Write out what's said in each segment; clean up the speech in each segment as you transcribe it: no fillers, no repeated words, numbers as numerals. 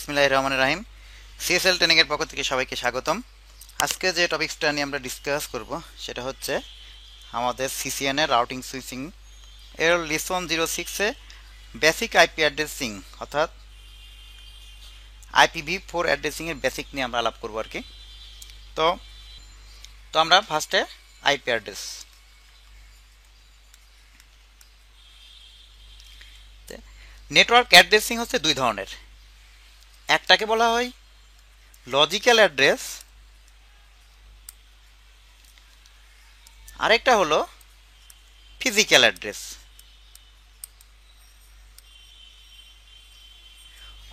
বিসমিল্লাহির রহমানির রহিম। CSL training এর পক্ষ থেকে সবাইকে স্বাগতম। আজকে যে টপিকসটা নিয়ে আমরা ডিসকাস করব সেটা হচ্ছে আমাদের সিসিএন এর রাউটিং সুইচিং এর লেসন 06 এ বেসিক আইপি অ্যাড্রেসিং অর্থাৎ IPv4 অ্যাড্রেসিং এর বেসিক নিয়ে আমরা আলাপ করব আর কি। তো আমরা ফার্স্টে আইপি অ্যাড্রেস নেটওয়ার্ক অ্যাড্রেসিং হচ্ছে দুই ধরনের। একটাকে বলা হয় লজিক্যাল অ্যাড্রেস, আরেকটা হলো ফিজিক্যাল অ্যাড্রেস।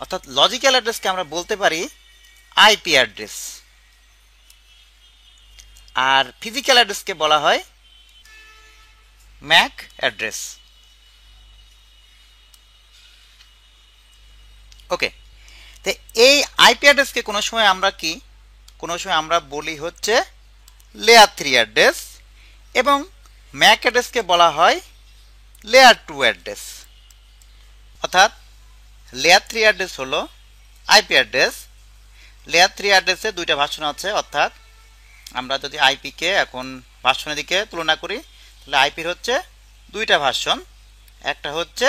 অর্থাৎ লজিক্যাল অ্যাড্রেসকে আমরা বলতে পারি আইপি অ্যাড্রেস, আর ফিজিক্যাল অ্যাড্রেসকে বলা হয় ম্যাক অ্যাড্রেস। ওকে, তো এই আইপি অ্যাড্রেসকে কোনো সময় আমরা বলি হচ্ছে লেয়ার 3 অ্যাড্রেস, এবং ম্যাক অ্যাড্রেসকে বলা হয় লেয়ার 2 অ্যাড্রেস। অর্থাৎ লেয়ার 3 অ্যাড্রেস হলো আইপি অ্যাড্রেস। লেয়ার 3 অ্যাড্রেসে দুইটা ভার্সন আছে, অর্থাৎ আমরা যদি আইপিকে এখন ভার্সনের দিকে তুলনা করি তাহলে আইপির হচ্ছে দুইটা ভার্সন। একটা হচ্ছে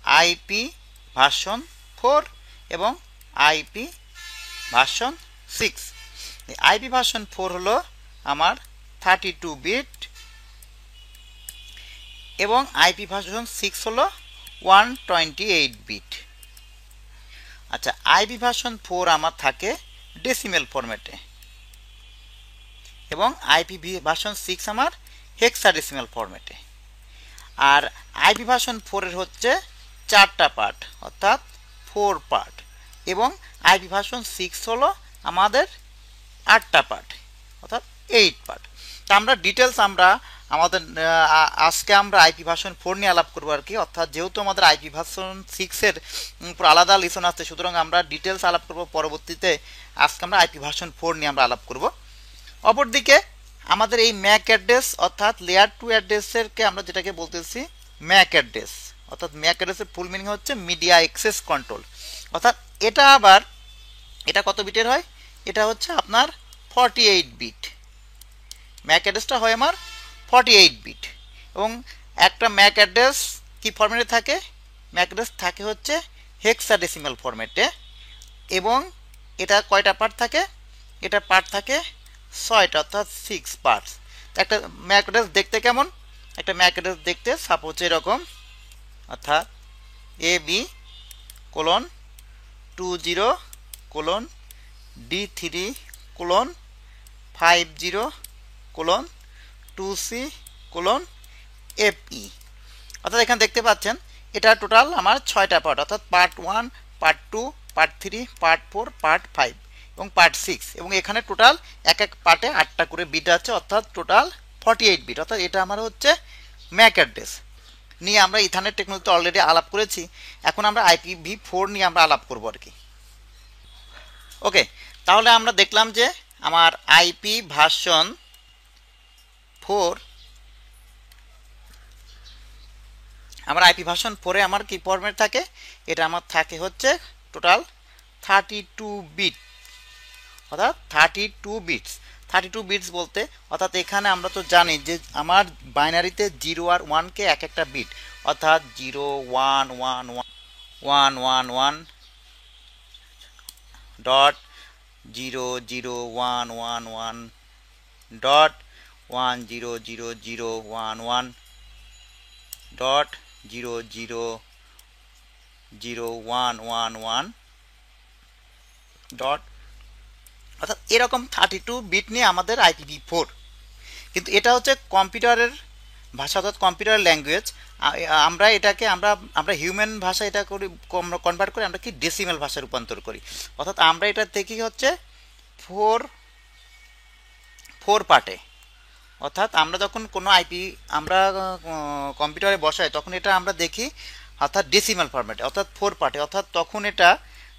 আইপি ভার্সন 4 এবং আইপি ভার্সন 6। আইপি ভার্সন 4 হলো আমার 32 বিট এবং আইপি ভার্সন 6 হলো 128 বিট। আচ্ছা, আইপি ভার্সন 4 আমার থাকে ডেসিমেল ফরম্যাটে এবং আইপি ভার্সন 6 আমার হেক্সাডেসিমেল ফরম্যাটে। আর আইপি ভার্সন 4 এর হচ্ছে 4টা পার্ট, অর্থাৎ 4 পার্ট, এবং আইপি ভার্সন 6 হলো আমাদের 8টা পার্ট, অর্থাৎ 8 পার্ট। তা আমরা ডিটেলস আমাদের আজকে আমরা আইপি ভার্সন 4 নিয়ে আলাপ করবো আর কি। অর্থাৎ যেহেতু আমাদের আইপি ভার্সন 6 এর উপর আলাদা লেসন আছে, সুতরাং আমরা ডিটেলস আলাপ করব পরবর্তীতে। আজকে আমরা আইপি ভার্সন 4 নিয়ে আমরা আলাপ করব। অপরদিকে আমাদের এই ম্যাক অ্যাড্রেস অর্থাৎ লেয়ার 2 অ্যাড্রেসেরকে আমরা যেটাকে বলতেছি ম্যাক অ্যাড্রেস, অর্থাৎ ম্যাক অ্যাড্রেসের ফুল মিনিং হচ্ছে মিডিয়া অ্যাক্সেস কন্ট্রোল। অর্থাৎ এটা কত বিটের হয়? এটা হচ্ছে আপনার 48 বিট। ম্যাক অ্যাড্রেসটা হয় আমার 48 বিট, এবং একটা ম্যাক অ্যাড্রেস কি ফরম্যাটে থাকে? ম্যাক অ্যাড্রেস থাকে হচ্ছে হেক্সাডেসিমাল ফরম্যাটে, এবং এটা কয়টা পার্ট থাকে? এটা পার্ট থাকে 6টা, অর্থাৎ 6 পার্টস। একটা ম্যাক অ্যাড্রেস দেখতে কেমন? একটা ম্যাক অ্যাড্রেস দেখতে সাপোজ এরকম, অর্থাৎ AB:20:D3:50:2C:FE। অর্থাৎ এখানে দেখতে পাচ্ছেন এটা টোটাল আমার 6টা পার্ট, অর্থাৎ part 1, part 2, part 3, part 4, part 5 এবং পার্ট 6, এবং এখানে টোটাল এক এক পার্টে 8টা করে বিট আছে, অর্থাৎ টোটাল 48 বিট। অর্থাৎ এটা আমার হচ্ছে ম্যাক অ্যাড্রেস নিয়ে আমরা ইথারনেট টেকনোলজিতে অলরেডি আলাপ করেছি। এখন আমরা IPv4 নিয়ে আমরা আলাপ করব আর কি। ওকে, তাহলে আমরা দেখলাম যে আমার আইপি ভার্সন 4 এ আমার কি ফরম্যাট থাকে? এটা আমার থাকে হচ্ছে টোটাল 32 বিট, অর্থাৎ 32 বিটস। 32 বিটস বলতে অর্থাৎ এখানে আমরা তো জানি যে আমার বাইনারিতে 0 আর 1 কে এক একটা বিট, অর্থাৎ 0 1 1 1 1 1 ডট 0 0 1 1 1 ডট 1 0 0 0 1 1 ডট 0 0 0 1 1 1 ডট, অর্থাৎ এরকম 32 বিট নিয়ে আমাদের IPv4। কিন্তু এটা হচ্ছে কম্পিউটারের ভাষা, অর্থাৎ কম্পিউটার ল্যাঙ্গুয়েজ। আমরা এটাকে আমরা হিউম্যান ভাষা এটা করি, কনভার্ট করে আমরা কি ডেসিমেল ভাষায় রূপান্তর করি। অর্থাৎ আমরা এটা দেখি হচ্ছে 4 পার্টে। অর্থাৎ আমরা যখন কোনো আমরা কম্পিউটারে বসাই তখন এটা আমরা দেখি অর্থাৎ ডেসিমাল ফরম্যাটে, অর্থাৎ 4 পার্টে। অর্থাৎ তখন এটা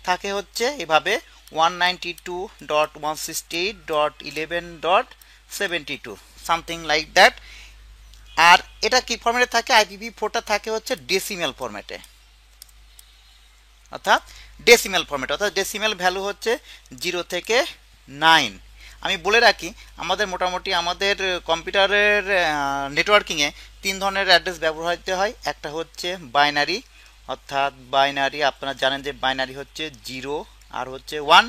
থাকে হচ্ছে এভাবে 192.168.11.72 সামথিং লাইক দ্যাট। আর এটা কি ফরম্যাটে থাকে? IPv4টা থাকে হচ্ছে ডেসিমেল ফরম্যাটে, অর্থাৎ ডেসিমেল ফরম্যাট, অর্থাৎ ডেসিমেল ভ্যালু হচ্ছে 0 থেকে 9। আমি বলে রাখি আমাদের মোটামুটি আমাদের কম্পিউটারের নেটওয়ার্কিংয়ে 3 ধরনের অ্যাড্রেস ব্যবহৃত হয়। একটা হচ্ছে বাইনারি, অর্থাৎ বাইনারি আপনারা জানেন যে বাইনারি হচ্ছে 0 আর হচ্ছে 1।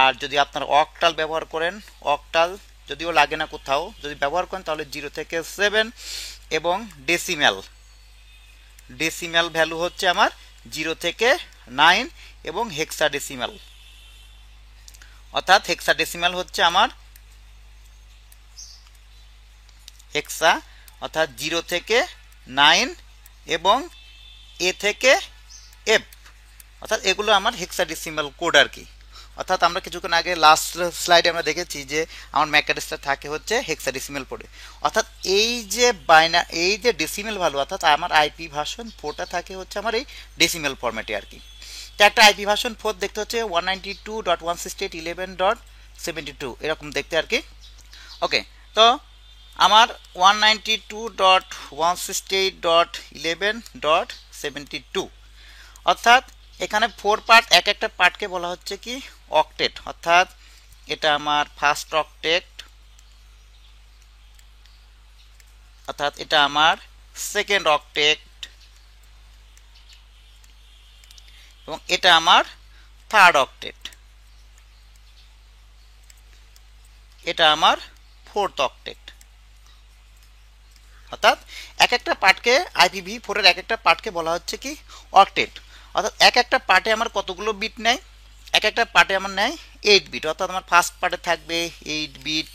আর যদি আপনারা অক্টাল ব্যবহার করেন, অক্টাল যদিও লাগে না কোথাও, যদি ব্যবহার করেন তাহলে 0 থেকে 7। এবং ডেসিমেল, ডেসিমেল ভ্যালু হচ্ছে আমার 0 থেকে 9 এবং হেক্সাডেসিমেল, অর্থাৎ হেক্সাডেসিমেল হচ্ছে আমার হেক্সা, অর্থাৎ 0 থেকে 9 এবং এ থেকে এফ, অর্থাৎ এগুলো আমার হেক্সাডেসিমেল কোড আর কি। অর্থাৎ আমরা কিছুক্ষণ আগে লাস্ট স্লাইডে আমরা দেখেছি যে আমার ম্যাক অ্যাড্রেসটা থাকে হচ্ছে হেক্সাডেসিমেল কোডে। অর্থাৎ এই যে ডেসিমেল ভ্যালু, অর্থাৎ আমার আইপি ভার্সন 4টা থাকে হচ্ছে আমার এই ডেসিমেল ফরম্যাটে আর কি। তো একটা আইপি ভার্সন 4 দেখতে হচ্ছে 192.168.11.72 এরকম দেখতে আর কি। ওকে, তো আমার 192.168.11.72, অর্থাৎ এখানে 4 পার্ট, এক একটা পার্টকে বলা হচ্ছে কি অক্টেট, অর্থাৎ এটা আমার ফার্স্ট অক্টেট, অর্থাৎ এটা আমার সেকেন্ড অক্টেট এবং এটা আমার থার্ড অক্টেট, এটা আমার ফোর্থ অক্টেট। অর্থাৎ এক একটা পার্টকে IPv4 এর এক একটা পার্টকে বলা হচ্ছে কি অক্টেট। অর্থাৎ এক একটা পার্টে আমার কতগুলো বিট নেয়, এক একটা পার্টে আমার নেয় 8 বিট। অর্থাৎ আমার ফার্স্ট পার্টে থাকবে 8 বিট,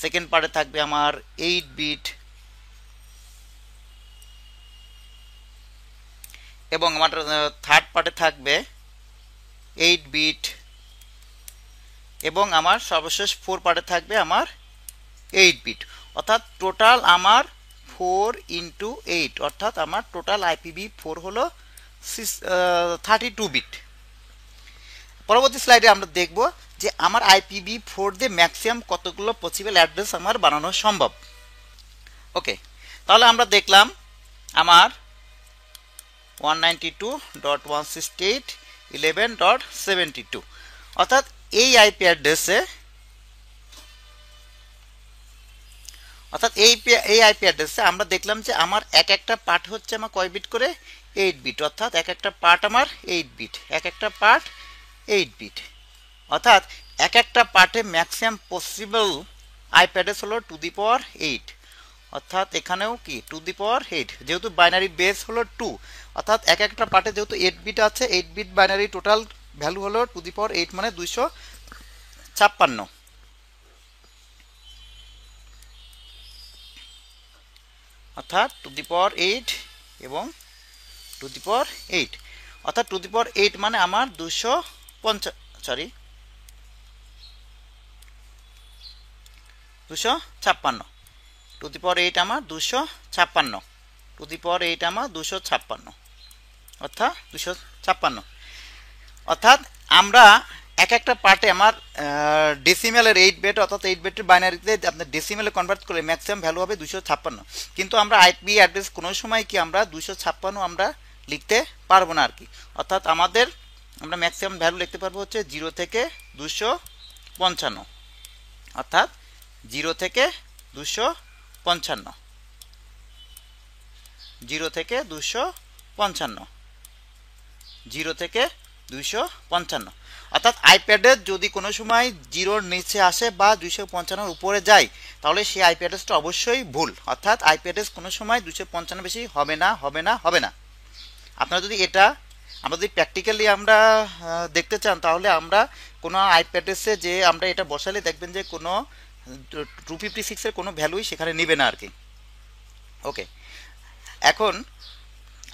সেকেন্ড পার্টে থাকবে আমার 8 বিট এবং আমার থার্ড পার্টে থাকবে 8 বিট এবং আমার সর্বশেষ 4 পার্টে থাকবে আমার 8 বিট। অর্থাৎ টোটাল আমার 4 × 8, অর্থাৎ আমার টোটাল IPv4 হলো 32 বিট। পরবর্তী স্লাইডে আমরা দেখব যে আমার IPv4 দিয়ে ম্যাক্সিমাম কতগুলো পসিবল অ্যাড্রেস আমার বানানো সম্ভব। ওকে, তাহলে আমরা দেখলাম আমার 192.168.11.72, অর্থাৎ এই আইপি অ্যাড্রেসে, আমরা দেখলাম যে আমার এক একটা পার্ট হচ্ছে আমার কয় বিট করে 8 বিট, অর্থাৎ এক একটা পার্ট আমার 8 বিট, এক একটা পার্ট 8 বিট। অর্থাৎ এক একটা পার্টে ম্যাক্সিমাম পসিবল আইপি অ্যাড্রেস হলো 2^8, অর্থাৎ এখানেও কি 2^8, যেহেতু বাইনারি বেস হলো 2, অর্থাৎ এক একটা পার্টে যেহেতু 8 বিট আছে, 8 বিট বাইনারি টোটাল ভ্যালু হলো 2^8 মানে 256, অর্থাৎ 2^8 এবং 2^8, অর্থাৎ 2^8 মানে আমার 256, 2^8 আমার 256, 2^8 আমার 256, অর্থাৎ 256। অর্থাৎ আমরা এক একটা পার্টে আমার ডেসিমেলের 8 বিট, অর্থাৎ 8 বিটের বাইনারিতে আপনার ডেসিমেলে কনভার্ট করলে ম্যাক্সিমাম ভ্যালু হবে 256, কিন্তু আমরা আইপি অ্যাড্রেস কোনো সময় কি আমরা 256 আমরা লিখতে পারবো না আর কি। অর্থাৎ আমরা ম্যাক্সিমাম ভ্যালু লিখতে পারবো হচ্ছে 0 থেকে 255, অর্থাৎ 0 থেকে 255, 0 থেকে 255, 0 থেকে 255। অর্থাৎ আইপি অ্যাড্রেস যদি কোনো সময় 0-র নিচে আসে বা 255-র উপরে যায় তাহলে সেই আইপি অ্যাড্রেসটা অবশ্যই ভুল, অর্থাৎ আইপি অ্যাড্রেস কোনো সময় 255 বেশি হবে না, হবে না, হবে না। আপনারা যদি আমরা যদি প্র্যাকটিক্যালি আমরা দেখতে চান তাহলে আমরা কোনো আইপি অ্যাড্রেসে যে আমরা এটা বসালে দেখবেন যে কোনো 256-এর কোনো ভ্যালুই সেখানে নেবে না আর কি। ওকে, এখন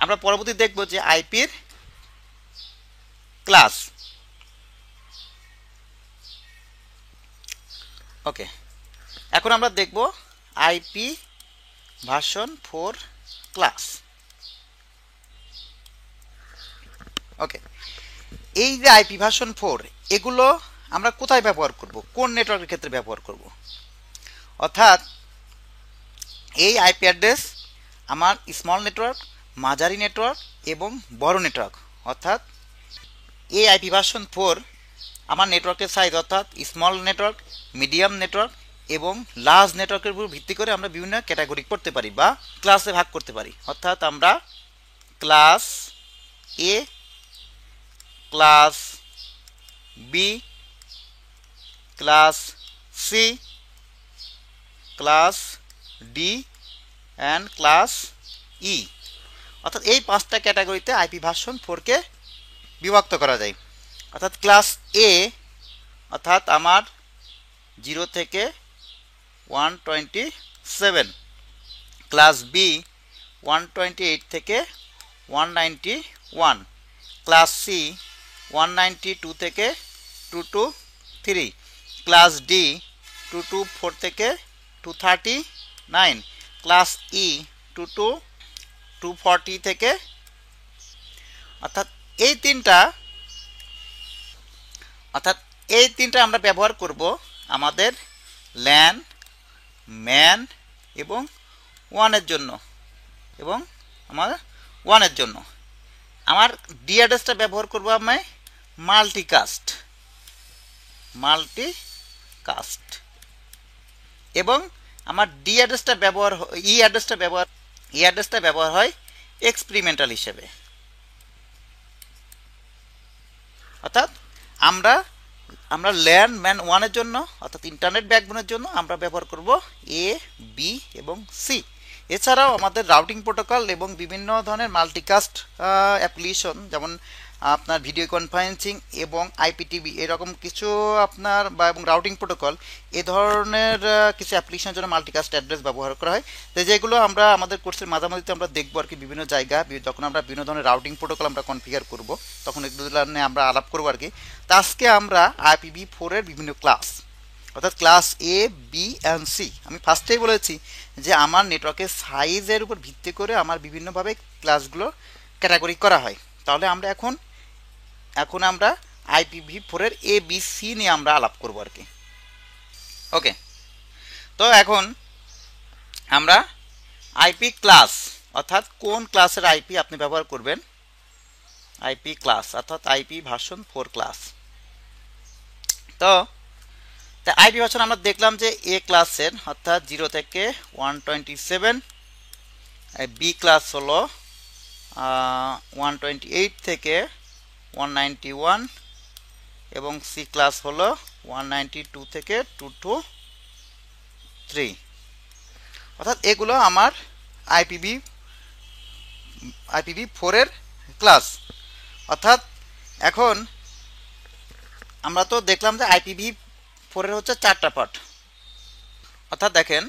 আমরা পরবর্তী দেখব যে আইপির ক্লাস। ওকে, এখন আমরা দেখব আইপি ভার্সন 4 ক্লাস। ওকে, এই যে আইপি ভার্সন 4 এগুলো আমরা কোথায় ব্যবহার করব, কোন নেটওয়ার্কের ক্ষেত্রে ব্যবহার করব? অর্থাৎ এই আইপি অ্যাড্রেস আমার স্মল নেটওয়ার্ক, মাঝারি নেটওয়ার্ক এবং বড় নেটওয়ার্ক, অর্থাৎ এই আইপি ভার্সন 4 আমার নেটওয়ার্কের সাইজ অর্থাৎ স্মল নেটওয়ার্ক, মিডিয়াম নেটওয়ার্ক এবং লার্জ নেটওয়ার্কের উপর ভিত্তি করে আমরা বিভিন্ন ক্যাটাগরি করতে পারি বা ক্লাসে ভাগ করতে পারি। অর্থাৎ আমরা class A, class B, class C, class D and class E, অর্থাৎ এই 5টা ক্যাটাগরিতে আইপি ভার্সন 4কে বিভক্ত করা যায়। অর্থাৎ ক্লাস এ অর্থাৎ আমার 0 থেকে 127, ক্লাস বি 128 থেকে 191, ক্লাস সি 192 থেকে 223, ক্লাস ডি 224 থেকে 239, ক্লাস ই 240 থেকে, অর্থাৎ এই তিনটা আমরা ব্যবহার করব আমাদের ল্যান, ম্যান এবং ওয়ানের জন্য এবং আমার ওয়ানের জন্য। আমার ডি অ্যাড্রেসটা ব্যবহার করব আমি মাল্টিকাস্ট এবং আমার ই অ্যাড্রেসটা ব্যবহার হয় এক্সপেরিমেন্টাল হিসেবে। অর্থাৎ আমরা ল্যান, ম্যান ওয়ানের জন্য অর্থাৎ ইন্টারনেট ব্যাকবোনের জন্য আমরা ব্যবহার করব এ, বি এবং সি। এছাড়াও আমাদের রাউটিং প্রোটোকল এবং বিভিন্ন ধরনের মাল্টিকাস্ট অ্যাপ্লিকেশন, যেমন আপনার ভিডিও কনফারেন্সিং এবং আইপিটিভি এরকম কিছু আপনার এবং রাউটিং প্রোটোকল, এ ধরনের কিছু অ্যাপ্লিকেশনের জন্য মাল্টিকাস্ট অ্যাড্রেস ব্যবহার করা হয়। তো যেগুলো আমরা আমাদের কোর্সের মাঝামাঝিতে আমরা দেখবো আর কি, বিভিন্ন জায়গা যখন আমরা বিভিন্ন ধরনের রাউটিং প্রোটোকল আমরা কনফিগার করব তখন এগুলো নিয়ে আমরা আলাপ করবো আর কি। তো আজকে আমরা IPv4 এর বিভিন্ন ক্লাস অর্থাৎ class A, B and C, আমি ফার্স্টেই বলেছি যে আমার নেটওয়ার্কের সাইজের উপর ভিত্তি করে আমার বিভিন্নভাবে ক্লাসগুলো ক্যাটাগরি করা হয়। তাহলে আমরা এখন আমরা IPv4 এর এ, বি, সি নিয়ে আমরা আলাপ করব আর কি। ওকে, তো এখন আমরা আইপি ক্লাস অর্থাৎ কোন ক্লাসের আইপি আপনি ব্যবহার করবেন, আইপি ক্লাস অর্থাৎ আইপি ভার্সন 4 ক্লাস। তো আইপি ভার্সন আমরা দেখলাম যে এ ক্লাসের অর্থাৎ 0 থেকে 127, বি ক্লাস হলো 128 থেকে 191 এবং সি ক্লাস হলো 192 থেকে 223, অর্থাৎ এগুলো আমার IPv4 এর ক্লাস। অর্থাৎ এখন আমরা তো দেখলাম যে IPv4 এর হচ্ছে 4টা পার্ট। অর্থাৎ দেখেন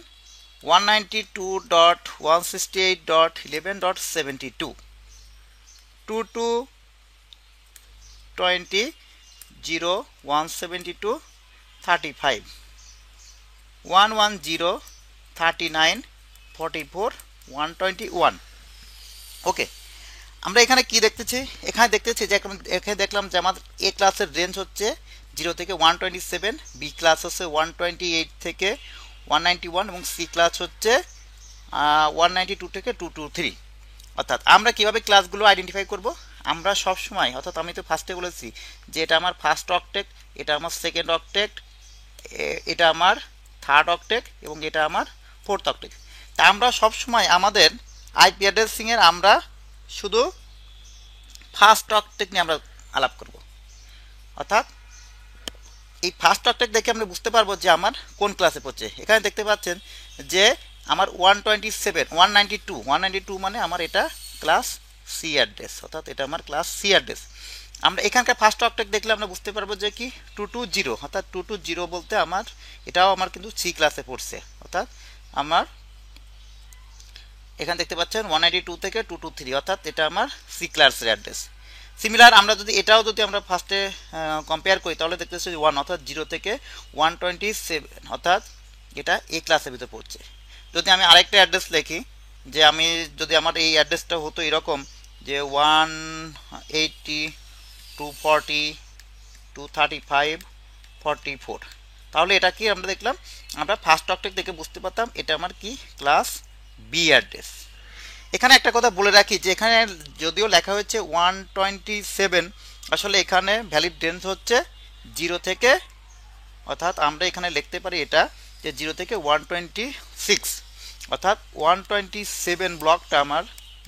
192.168.11.72, 22.20.172.35, 110.39.44, 121। ওকে, আমরা এখানে কি দেখতেছি? এখানে দেখতেছি যে এখানে দেখলাম যে আমাদের এ ক্লাসের রেঞ্জ হচ্ছে 0 থেকে 127, বি ক্লাস হচ্ছে 128 থেকে 191 এবং সি ক্লাস হচ্ছে 192 থেকে 223। অর্থাৎ আমরা কিভাবে ক্লাসগুলো আইডেন্টিফাই করব? আমরা সব সময়, অর্থাৎ আমি তো ফার্স্টে বলেছি যে এটা আমার ফার্স্ট অক্টেট, এটা আমার সেকেন্ড অক্টেট, এটা আমার থার্ড অক্টেট এবং এটা আমার ফোর্থ অক্টেট। তা আমরা সব সময় আমাদের আইপি অ্যাড্রেসিং এর আমরা শুধু ফার্স্ট অক্টেট নিয়ে আমরা আলাপ করব। অর্থাৎ এই ফার্স্ট অক্টেট দেখে আমরা বুঝতে পারবো যে আমার কোন ক্লাসে পড়ছে। এখানে দেখতে পাচ্ছেন যে আমার 192 মানে আমার এটা ক্লাস সি অ্যাড্রেস, অর্থাৎ এটা আমার ক্লাস সি অ্যাড্রেস। আমরা এখানকার ফার্স্ট অক্টেট দেখলে আমরা বুঝতে পারবো যে কি 220, অর্থাৎ 220 বলতে আমার এটাও আমার কিন্তু সি ক্লাসে পড়ছে। অর্থাৎ আমার এখানে দেখতে পাচ্ছেন 192 থেকে 223, অর্থাৎ এটা আমার সি ক্লাসের অ্যাড্রেস। সিমিলার আমরা যদি আমরা ফার্স্টে কম্পেয়ার করি তাহলে দেখতেছি 1, অর্থাৎ 0 থেকে 127, অর্থাৎ এটা এ ক্লাসের ভিতরে পড়ছে। যদি আমি আরেকটা অ্যাড্রেস লিখি, যে যদি আমার এই অ্যাড্রেসটা হতো এরকম যে 180, 240, 235, 44, তাহলে এটা কি আমরা দেখলাম, আমরা ফার্স্ট অক্টেট দেখে বুঝতে পারতাম এটা আমার কি ক্লাস বি অ্যাড্রেস। এখানে একটা কথা বলে রাখি যে এখানে যদিও লেখা হয়েছে 127, আসলে এখানে ভ্যালিড রেঞ্জ হচ্ছে 0 থেকে, অর্থাৎ আমরা এখানে লিখতে পারি এটা যে 0 থেকে 126, অর্থাৎ 127 ব্লকটা আমার,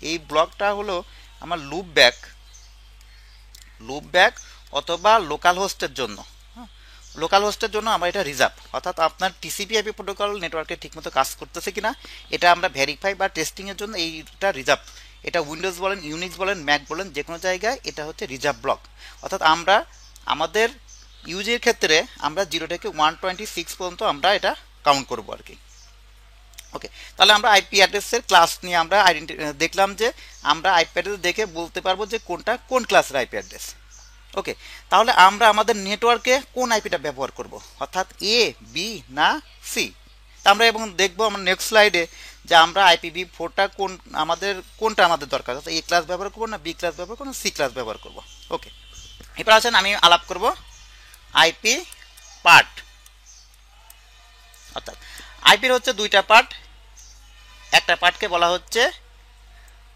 এই ব্লকটা হলো আমার লুপ ব্যাক অথবা লোকাল হোস্টের জন্য। লোকাল হোস্টের জন্য আমরা এটা রিজার্ভ, অর্থাৎ আপনার টিসিপি/আইপি প্রোটোকল নেটওয়ার্কে ঠিকমতো কাজ করতেছে কিনা এটা আমরা ভেরিফাই বা টেস্টিংয়ের জন্য এইটা রিজার্ভ। এটা উইন্ডোজ বলেন, ইউনিক্স বলেন, ম্যাক বলেন, যে কোনো জায়গায় এটা হচ্ছে রিজার্ভ ব্লক। অর্থাৎ আমরা আমাদের ইউজের ক্ষেত্রে আমরা 0 থেকে 126 পর্যন্ত আমরা এটা কাউন্ট করব আর কি। ওকে, তাহলে আমরা আইপি অ্যাড্রেসের ক্লাস নিয়ে আমরা দেখলাম যে আমরা আইপি অ্যাড্রেস দেখে বলতে পারবো যে কোনটা কোন ক্লাসের আইপি অ্যাড্রেস। ওকে, তাহলে আমরা আমাদের নেটওয়ার্কে কোন আইপিটা ব্যবহার করব, অর্থাৎ এ, বি না সি। আমরা এবং দেখবো আমরা নেক্সট স্লাইডে যে আমরা IPv4টা কোনটা আমাদের দরকার, অর্থাৎ এ ক্লাস ব্যবহার করবো না বি ক্লাস ব্যবহার করবো না সি ক্লাস ব্যবহার করব। ওকে, এবার আসেন আমি আলাপ করব আইপি পার্ট। অর্থাৎ আইপির হচ্ছে দুইটা পার্ট, একটা পার্টকে বলা হচ্ছে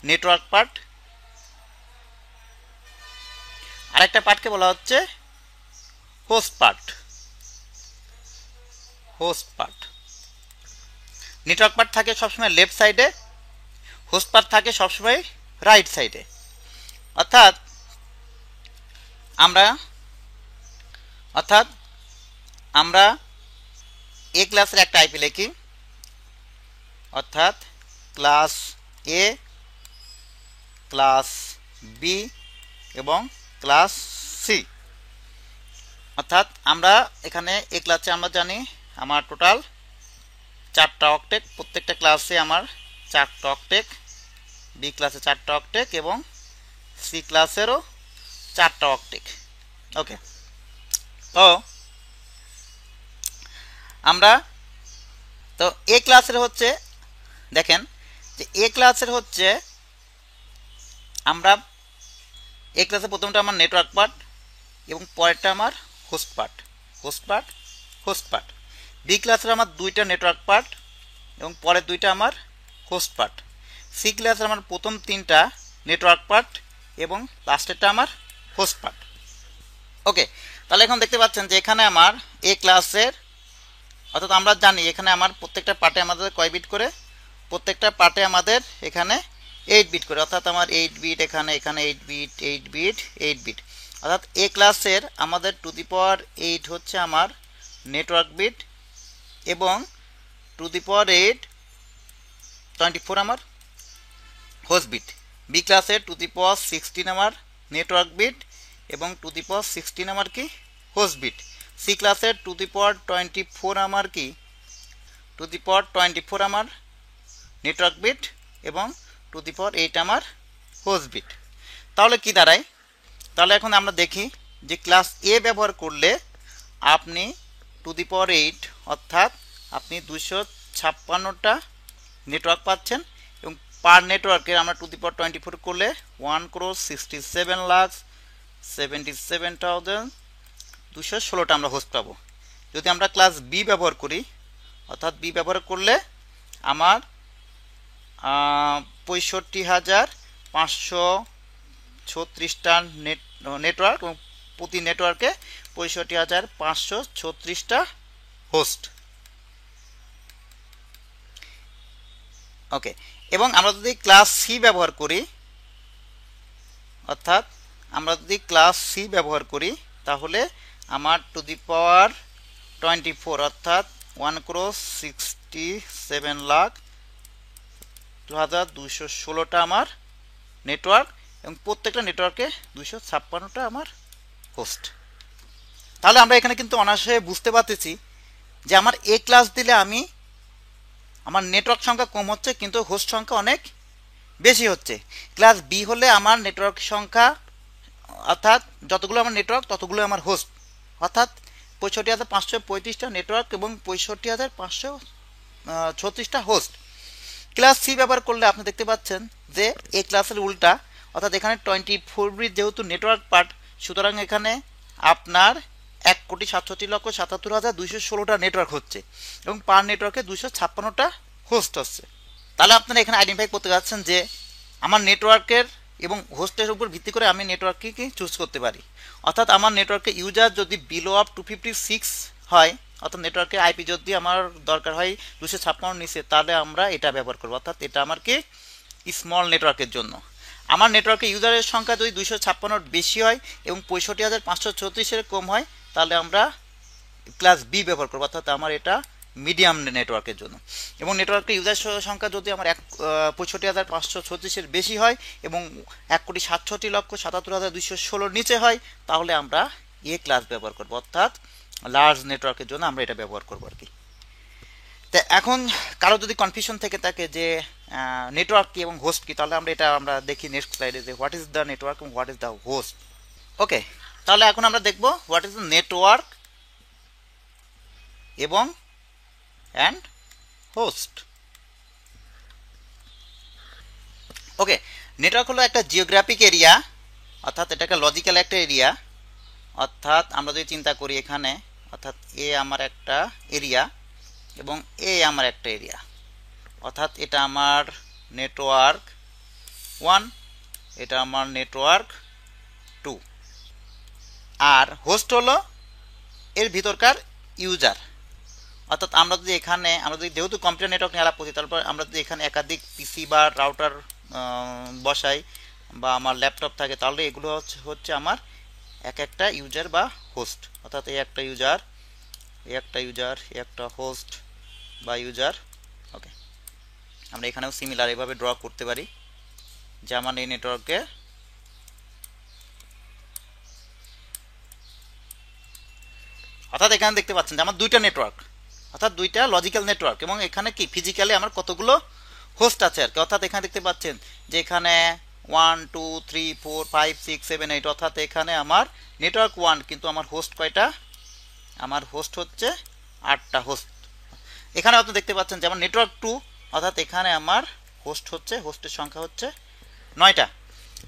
নেটওয়ার্ক পার্ট, আরেকটা পার্টকে বলা হচ্ছে হোস্ট পার্ট। নেটওয়ার্ক পার্ট থাকে সবসময় লেফট সাইডে, হোস্ট পার্ট থাকে সবসময় রাইট সাইডে। অর্থাৎ আমরা এ ক্লাসের একটা আইপি লিখি, অর্থাৎ ক্লাস এ, ক্লাস বি এবং ক্লাস সি। অর্থাৎ আমরা এখানে এ ক্লাসে আমরা জানি আমার টোটাল 4টা অক্টেক, প্রত্যেকটা ক্লাসে আমার 4টা অক্টেক, বি ক্লাসে 4টা অক্টেক এবং সি ক্লাসেরও 4টা অক্টেক। ওকে, তো এ ক্লাসের হচ্ছে, দেখেন যে এ ক্লাসের হচ্ছে আমরা এ ক্লাসে প্রথমটা আমার নেটওয়ার্ক পার্ট এবং পরেরটা আমার হোস্ট পার্ট। বি ক্লাসের আমার দুইটা নেটওয়ার্ক পার্ট এবং পরের দুইটা আমার হোস্ট পার্ট। সি ক্লাসের আমার প্রথম 3টা নেটওয়ার্ক পার্ট এবং লাস্টেরটা আমার হোস্ট পার্ট। ওকে, তাহলে এখন দেখতে পাচ্ছেন যে এখানে আমার এ ক্লাসের, অর্থাৎ আমরা জানি এখানে আমার প্রত্যেকটা পার্টে আমাদের কয় বিট করে, প্রত্যেকটা পার্টে আমাদের এখানে 8 বিট করে, অর্থাৎ আমার 8 বিট, এখানে 8 বিট। অর্থাৎ এ ক্লাসের আমাদের টু দি পাওয়ার 8 হচ্ছে আমার নেটওয়ার্ক বিট এবং টু দি পাওয়ার 8 24 আমার হোস্ট বিট। বি ক্লাসের টু দি পাওয়ার 16 আমার নেটওয়ার্ক বিট এবং টু দি পাওয়ার 16 আমার কি হোস্ট বিট। সি ক্লাসের টু দি পাওয়ার 24 আমার কি, টু দি পাওয়ার 24 আমার নেটওয়ার্ক বিট এবং টু দি পাওয়ার 8 আমার হোস্ট বিট। তাহলে কি দাঁড়ায়, তাহলে এখন আমরা দেখি যে ক্লাস এ ব্যবহার করলে আপনি টু দি পাওয়ার 8, অর্থাৎ আপনি 256টা নেটওয়ার্ক পাচ্ছেন এবং পার নেটওয়ার্কের আমরা টু দি পাওয়ার 24 করলে 1,67,77,216টা আমরা হোস্ট পাবো। যদি আমরা ক্লাস বি ব্যবহার করি, অর্থাৎ বি ব্যবহার করলে আমার 65,536টা নেটওয়ার্ক এবং প্রতি নেটওয়ার্কে 65,536টা হোস্ট। ওকে, এবং আমরা যদি ক্লাস সি ব্যবহার করি, অর্থাৎ আমরা যদি ক্লাস সি ব্যবহার করি তাহলে আমার টু দি পাওয়ার 24, অর্থাৎ 1,67,02,216টা আমার নেটওয়ার্ক এবং প্রত্যেকটা নেটওয়ার্কে 256টা আমার হোস্ট। তাহলে আমরা এখানে কিন্তু অনায়াসে বুঝতে পারতেছি যে আমার এ ক্লাস দিলে আমার নেটওয়ার্ক সংখ্যা কম হচ্ছে কিন্তু হোস্ট সংখ্যা অনেক বেশি হচ্ছে। ক্লাস বি হলে আমার নেটওয়ার্ক সংখ্যা, অর্থাৎ যতগুলো আমার নেটওয়ার্ক ততগুলো আমার হোস্ট, অর্থাৎ 65,535টা নেটওয়ার্ক এবং 65,536টা হোস্ট। ক্লাস সি ব্যবহার করলে আপনি দেখতে পাচ্ছেন যে এ ক্লাসের উল্টা, অর্থাৎ এখানে 24 বিট যেহেতু নেটওয়ার্ক পার্ট, সুতরাং এখানে আপনার 1,67,77,216টা নেটওয়ার্ক হচ্ছে এবং পার নেটওয়ার্কে 256টা হোস্ট হচ্ছে। তাহলে আপনারা এখানে আইডেন্টিফাই করতে যাচ্ছেন যে আমার নেটওয়ার্কের এবং হোস্টের উপর ভিত্তি করে আমি নেটওয়ার্ককে চুজ করতে পারি। অর্থাৎ আমার নেটওয়ার্কে ইউজার যদি বিলো অফ 256 হয়, অর্থাৎ নেটওয়ার্কের আইপি যদি আমার দরকার হয় 256 নিচে, তাহলে আমরা এটা ব্যবহার করবো। অর্থাৎ এটা আমার কি স্মল নেটওয়ার্কের জন্য। আমার নেটওয়ার্কে ইউজারের সংখ্যা যদি 256 বেশি হয় এবং 65,534 কম হয়, তাহলে আমরা ক্লাস বি ব্যবহার করবো। অর্থাৎ আমার এটা মিডিয়াম নেটওয়ার্কের জন্য। এবং নেটওয়ার্কের ইউজার সংখ্যা যদি আমার 65,536 বেশি হয় এবং 1,67,77,216 নিচে হয়, তাহলে আমরা এ ক্লাস ব্যবহার করবো। অর্থাৎ লার্জ নেটওয়ার্কের জন্য আমরা এটা ব্যবহার করবো আর কি। তো এখন কারো যদি কনফিউশন থেকে থাকে যে নেটওয়ার্ক কি এবং হোস্ট কি, তাহলে আমরা দেখি নেক্সট স্লাইডে যে হোয়াট ইজ দ্য নেটওয়ার্ক এবং হোয়াট ইজ দ্য হোস্ট। ওকে, তাহলে এখন আমরা দেখব হোয়াট ইজ দ্য নেটওয়ার্ক এবং অ্যান্ড হোস্ট। ওকে, নেটওয়ার্ক হলো একটা জিওগ্রাফিক এরিয়া, অর্থাৎ এটা একটা লজিক্যাল একটা এরিয়া। অর্থাৎ আমরা যদি চিন্তা করি এখানে, অর্থাৎ এ আমার একটা এরিয়া এবং এ আমার একটা এরিয়া, অর্থাৎ এটা আমার নেটওয়ার্ক 1, এটা আমার নেটওয়ার্ক 2। আর হোস্ট হলো এর ভিতরকার ইউজার। অর্থাৎ আমরা যদি যেহেতু কম্পিউটার নেটওয়ার্ক নিয়ে আলাপ করছি, তারপর আমরা যদি এখানে একাধিক পিসি বা রাউটার বসাই বা আমার ল্যাপটপ থাকে, তাহলে এগুলো হচ্ছে আমার এক একটা ইউজার বা হোস্ট। অর্থাৎ এই একটা ইউজার, এই একটা ইউজার, এই একটা হোস্ট বা ইউজার। ওকে, আমরা এখানেও সিমিলার এভাবে ড্র করতে পারি যে আমার এই নেটওয়ার্কে অর্থাৎ এখানে দেখতে পাচ্ছেন যে আমার দুইটা নেটওয়ার্ক, অর্থাৎ দুইটা লজিক্যাল নেটওয়ার্ক, এবং এখানে কি ফিজিক্যালি আমার কতগুলো হোস্ট আছে আর কি। অর্থাৎ এখানে দেখতে পাচ্ছেন যে এখানে 1 2 3 4 5 6 7 8, অর্থাৎ এখানে আমার নেটওয়ার্ক 1, কিন্তু আমার হোস্ট কয়টা? আমার হোস্ট হচ্ছে 8টা হোস্ট। এখানে আপনি দেখতে পাচ্ছেন যে আমার নেটওয়ার্ক 2, অর্থাৎ এখানে আমার হোস্টের সংখ্যা হচ্ছে 9টা।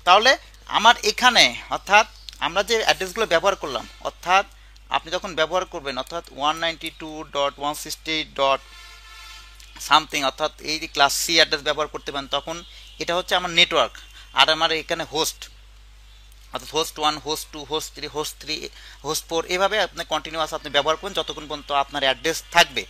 তাহলে আমার এখানে অর্থাৎ আমরা যে অ্যাড্রেসগুলো ব্যবহার করলাম, অর্থাৎ আপনি যখন ব্যবহার করবেন অর্থাৎ 192.168. অর্থাৎ এই যে ক্লাস সি অ্যাড্রেস ব্যবহার করতে পারেন, তখন এটা হচ্ছে আমার নেটওয়ার্ক। আর আমার এখানে হোস্ট, অর্থাৎ host 1, host 2, host 3, host 3, host 4, এভাবে আপনি কন্টিনিউয়াস আপনি ব্যবহার করবেন যতক্ষণ পর্যন্ত আপনার অ্যাড্রেস থাকবে।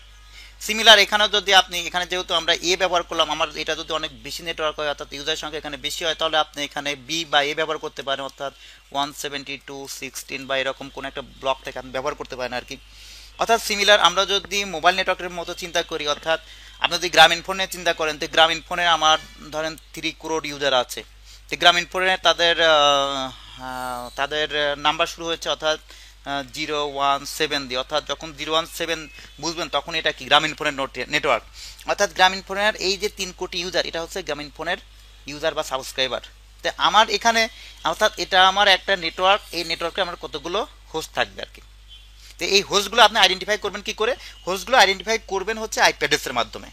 সিমিলার এখানেও যদি আপনি এখানে যেহেতু আমরা এ ব্যবহার করলাম, আমার এটা যদি অনেক বেশি নেটওয়ার্ক হয়, অর্থাৎ ইউজার সংখ্যা এখানে বেশি হয়, তাহলে আপনি এখানে বি বা এ ব্যবহার করতে পারেন। অর্থাৎ 172.16 বা এরকম কোনো একটা ব্লক থেকে আপনি ব্যবহার করতে পারেন আর কি। অর্থাৎ সিমিলার আমরা যদি মোবাইল নেটওয়ার্কের মতো চিন্তা করি, অর্থাৎ আপনি যদি গ্রামীণ ফোনে চিন্তা করেন, তো গ্রামীণ ফোনে আমার ধরেন 3 crore ইউজার আছে। তো গ্রামীণ ফোনে তাদের নাম্বার শুরু হয়েছে অর্থাৎ 017 দিয়ে। অর্থাৎ যখন 017 বুঝবেন তখন এটা কি গ্রামীণ ফোনের নেটওয়ার্ক। অর্থাৎ গ্রামীণ ফোনের এই যে 3 কোটি ইউজার, এটা হচ্ছে গ্রামীণ ফোনের ইউজার বা সাবস্ক্রাইবার। তো আমার এখানে অর্থাৎ এটা আমার একটা নেটওয়ার্ক, এই নেটওয়ার্কে আমার কতগুলো হোস্ট থাকবে আর কি। তো এই হোস্টগুলো আপনি আইডেন্টিফাই করবেন কি করে? হোস্টগুলো আইডেন্টিফাই করবেন হচ্ছে আইপি অ্যাড্রেসের মাধ্যমে।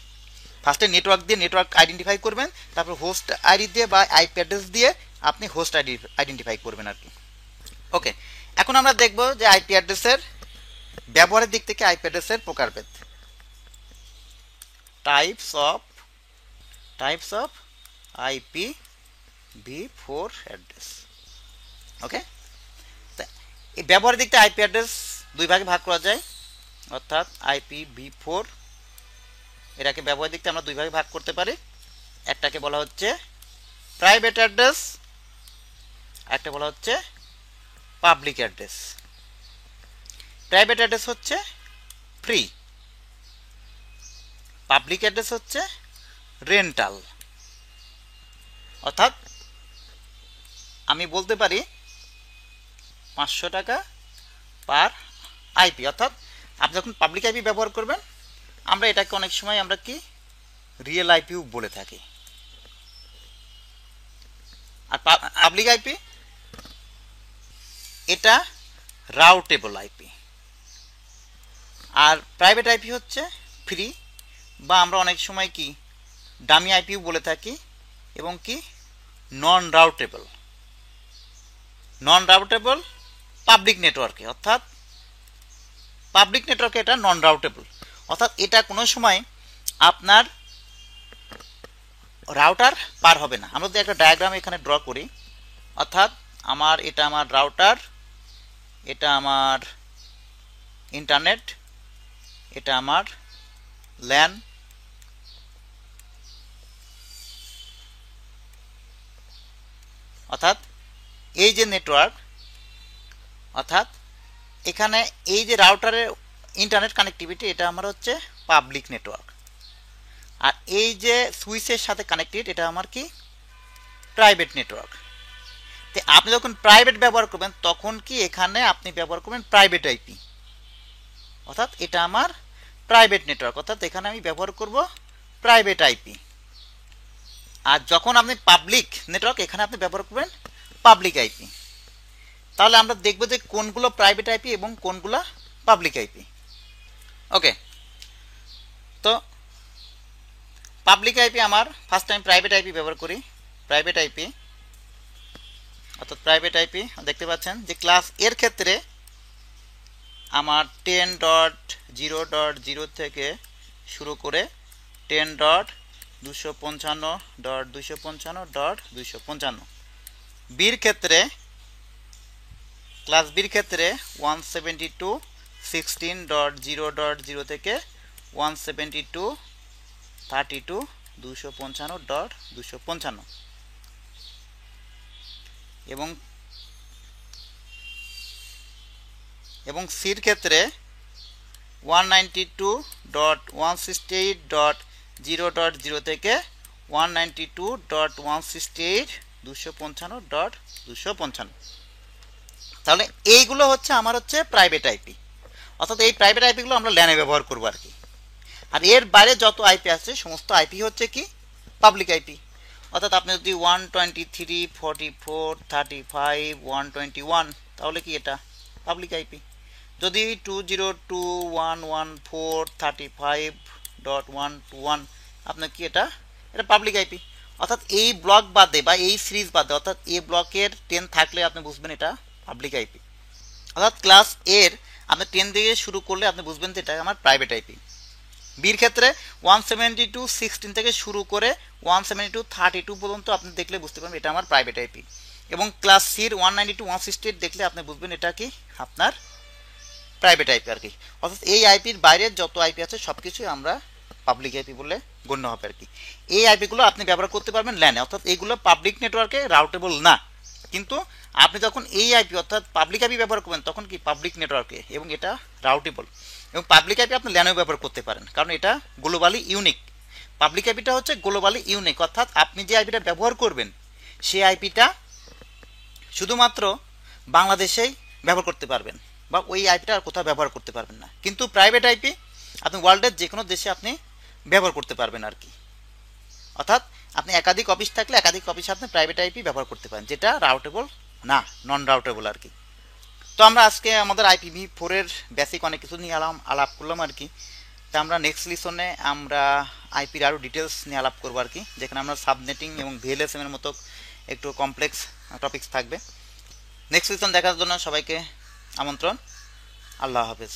ফার্স্টে নেটওয়ার্ক আইডেন্টিফাই করবেন, তারপর হোস্ট আইডি দিয়ে বা আইপি অ্যাড্রেস দিয়ে আপনি হোস্ট আইডেন্টিফাই করবেন আর কি। ওকে, এখন আমরা দেখব যে আইপি অ্যাড্রেসের ব্যবহারের দিক থেকে আইপি অ্যাড্রেসের প্রকারভেদ, টাইপস অফ IPv4 অ্যাড্রেস। ওকে, এই ব্যবহারের দিক থেকে আইপি অ্যাড্রেস দুই ভাগে ভাগ করা যায়। অর্থাৎ IPv4 এটাকে ব্যবহারের দিক থেকে আমরা দুই ভাগে ভাগ করতে পারি। একটাকে বলা হচ্ছে প্রাইভেট অ্যাড্রেস, একটা বলা হচ্ছে পাবলিক অ্যাড্রেস। প্রাইভেট অ্যাড্রেস হচ্ছে ফ্রি, পাবলিক অ্যাড্রেস হচ্ছে রেন্টাল। অর্থাৎ আমি বলতে পারি 500 টাকা পার আইপি। অর্থাৎ আপনি যখন পাবলিক আইপি ব্যবহার করবেন, আমরা এটাকে অনেক সময় আমরা কি রিয়েল আইপিও বলে থাকি। আর পাবলিক আইপি এটা রাউটেবল আইপি। আর প্রাইভেট আইপি হচ্ছে ফ্রি, বা আমরা অনেক সময় কি ডামি আইপিও বলে থাকি, এবং কি নন রাউটেবল পাবলিক নেটওয়ার্কে। অর্থাৎ পাবলিক নেটওয়ার্কে এটা নন রাউটেবল, অর্থাৎ এটা কোনো সময় আপনার রাউটার পার হবে না। আমরা যদি একটা ডায়াগ্রাম এখানে ড্র করি, অর্থাৎ এটা আমার রাউটার, এটা আমার ইন্টারনেট, এটা আমার ল্যান, অর্থাৎ এই যে নেটওয়ার্ক, অর্থাৎ এখানে এই যে রাউটারের ইন্টারনেট কানেক্টিভিটি, এটা আমার হচ্ছে পাবলিক নেটওয়ার্ক। আর এই যে সুইচের সাথে কানেক্টেড, এটা আমার কি প্রাইভেট নেটওয়ার্ক। তো আপনি যখন প্রাইভেট ব্যবহার করবেন তখন কি এখানে আপনি ব্যবহার করবেন প্রাইভেট আইপি, অর্থাৎ এটা আমার প্রাইভেট নেটওয়ার্ক, অর্থাৎ এখানে আমি ব্যবহার করব প্রাইভেট আইপি। আর যখন আপনি পাবলিক নেটওয়ার্ক, এখানে আপনি ব্যবহার করবেন পাবলিক আইপি। তাহলে আমরা দেখব যে কোনগুলো প্রাইভেট আইপি এবং কোনগুলো পাবলিক আইপি। ওকে, তো পাবলিক আইপি আমার ফার্স্ট টাইম প্রাইভেট আইপি ব্যবহার করি। প্রাইভেট আইপি অর্থাৎ প্রাইভেট আইপি দেখতে পাচ্ছেন যে ক্লাস এর ক্ষেত্রে আমার 10.0.0 থেকে শুরু করে 10.255.255.255। বির ক্ষেত্রে ক্লাস বির ক্ষেত্রে 172.16.0.0 থেকে 172.32.255.255 এবং সির ক্ষেত্রে 192.168.0.0 থেকে 192.168.255.255। তাহলে এইগুলো হচ্ছে আমার হচ্ছে প্রাইভেট আইপি, অর্থাৎ এই প্রাইভেট আইপিগুলো আমরা ল্যানে ব্যবহার করবো আর কি। আর এর বাইরে যত আইপি আছে সমস্ত আইপি হচ্ছে কি পাবলিক আইপি। অর্থাৎ আপনি যদি 123.44.35.121, তাহলে কি এটা পাবলিক আইপি। যদি 202.114.35.121, আপনার কি এটা পাবলিক আইপি। অর্থাৎ এই ব্লক বাদে বা এই সিরিজ বাদে, অর্থাৎ এই ব্লকের 10 থাকলে আপনি বুঝবেন এটা পাবলিক আইপি। অর্থাৎ ক্লাস এর আপনি 10 দিয়ে শুরু করলে আপনি বুঝবেন যে এটা আমার প্রাইভেট আইপি। বির ক্ষেত্রে 172.16 থেকে শুরু করে 172.32 পর্যন্ত আপনি দেখলে বুঝতে পারবেন এটা আমার প্রাইভেট আইপি। এবং ক্লাস সির 192.168 দেখলে আপনি বুঝবেন এটা কি আপনার প্রাইভেট আইপি আর কি। অর্থাৎ এই আইপির বাইরে যত আইপি আছে সবকিছুই আমরা পাবলিক আইপি বলে গণ্য হবে আর কি। এই আইপিগুলো আপনি ব্যবহার করতে পারবেন ল্যানে, অর্থাৎ এইগুলো পাবলিক নেটওয়ার্কে রাউটেবল না। কিন্তু আপনি যখন এই আইপি অর্থাৎ পাবলিক আইপি ব্যবহার করবেন তখন কি পাবলিক নেটওয়ার্কে, এবং এটা রাউটেবল। এবং পাবলিক আইপি আপনি ল্যানেও ব্যবহার করতে পারেন, কারণ এটা গ্লোবালি ইউনিক। পাবলিক আইপিটা হচ্ছে গ্লোবালি ইউনিক, অর্থাৎ আপনি যে আইপিটা ব্যবহার করবেন সেই আইপিটা শুধুমাত্র বাংলাদেশেই ব্যবহার করতে পারবেন, বা ওই আইপিটা আর কোথাও ব্যবহার করতে পারবেন না। কিন্তু প্রাইভেট আইপি আপনি ওয়ার্ল্ডের যে কোনো দেশে আপনি ব্যবহার করতে পারবেন আর কি। অর্থাৎ আপনি একাধিক অফিস থাকলে একাধিক অফিসে আপনি প্রাইভেট আইপি ব্যবহার করতে পারেন, যেটা রাউটেবল না, নন রাউটেবল আর কি। তো আমরা আজকে আমাদের IPv4 এর বেসিক অনেক কিছু নিয়ে আলাপ করলাম আর কি। তা আমরা নেক্সট লিসনে আমরা আইপির আরও ডিটেলস নিয়ে আলাপ করবো আর কি, যেখানে আমরা সাবনেটিং এবং VLSM এর মতো একটু কমপ্লেক্স টপিকস থাকবে। নেক্সট লিসন দেখার জন্য সবাইকে আমন্ত্রণ। আল্লাহ হাফেজ।